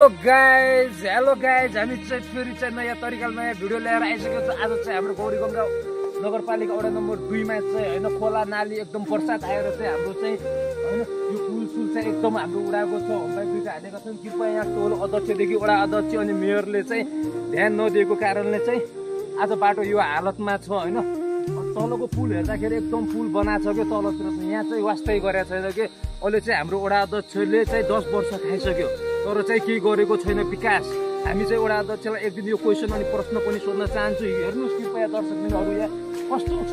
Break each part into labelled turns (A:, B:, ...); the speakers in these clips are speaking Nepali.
A: हेलो गाइज हामी चाहिँ फेरि चाहिँ नयाँ तरिकाले नयाँ भिडियो लिएर आइसकेको छ। आज चाहिँ हाम्रो गौरीगङ्गा नगरपालिका वडा नम्बर 2 मा चाहिँ होइन खोला नाली एकदम बर्सात आएर चाहिँ हाम्रो चाहिँ होइन यो पुल चाहिँ एकदम हाम्रो उडाएको छ। हामीलाई दुईटा हालेका छन्। कृपया यहाँ टोल अध्यक्षदेखि वडा अध्यक्ष अनि मेयरले चाहिँ ध्यान नदिएको कारणले चाहिँ आज बाटो यो हालतमा छ। होइन तलको पुल हेर्दाखेरि एकदम पुल बनाएको छ कि तलतिर यहाँ चाहिँ वास्तै गरेको छैन कि अहिले चाहिँ हाम्रो वडा अध्यक्षले चाहिँ 10 वर्ष खाइसक्यो तर चाहिँ केही गरेको छैन विकास। हामी चाहिँ वडा अध्यक्षलाई एक दिन यो क्वेसन अनि प्रश्न पनि सोध्न चाहन्छु। हेर्नुहोस् कृपया दर्शकबिनहरू यहाँ कस्तो छ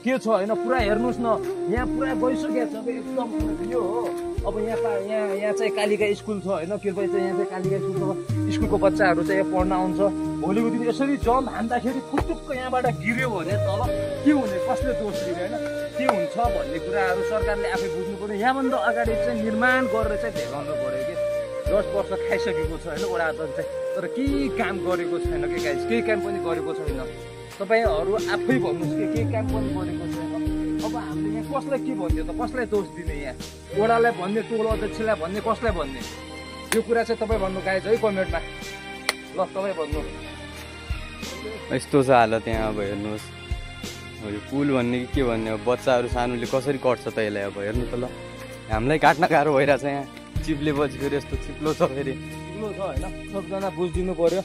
A: के छ होइन पुरा हेर्नुहोस् न। यहाँ पुरा गइसकेको छ कि एकदम यो हो। अब यहाँ चाहिँ कालिका स्कुल छ होइन कृपया चाहिँ यहाँ चाहिँ कालिका स्कुल छ। स्कुलको बच्चाहरू चाहिँ यहाँ पढ्न आउँछ। भोलिको दिन यसरी जल हान्दाखेरि फुटुक्क यहाँबाट गिर्यो भने तल के हुने कसले दोष दिने होइन के हुन्छ भन्ने कुराहरू सरकारले आफै बुझ्नु पर्यो। यहाँभन्दा अगाडि चाहिँ निर्माण गरेर चाहिँ देखाउनु पर्यो कि 10 वर्ष खाइसकेको छ होइन वडा अध्यक्ष चाहिँ तर केही काम गरेको छैन कि गाइस केही काम पनि गरेको छैन। तपाईँहरू आफै भन्नुहोस् कि केही काम पनि गरेको छैन। अब हामीले यहाँ कसलाई के भन्ने त कसलाई दोष दिने यहाँ वडालाई भन्ने टोल अध्यक्षलाई भन्ने कसलाई भन्ने यो कुरा चाहिँ तपाईँ भन्नु गाइस है कमेन्टमा। ल तपाईँ भन्नु।
B: यस्तो छ हालत यहाँ। अब हेर्नुहोस् यो पुल भन्ने कि के भन्ने अब बच्चाहरू सानोले कसरी कट्छ त यसलाई। अब हेर्नु त ल हामीलाई काट्न गाह्रो भइरहेछ यहाँ चिप्ले पछि फेरि यस्तो चिप्लो छ फेरि चिप्लो छ होइन सबजना बुझिदिनु पर्यो।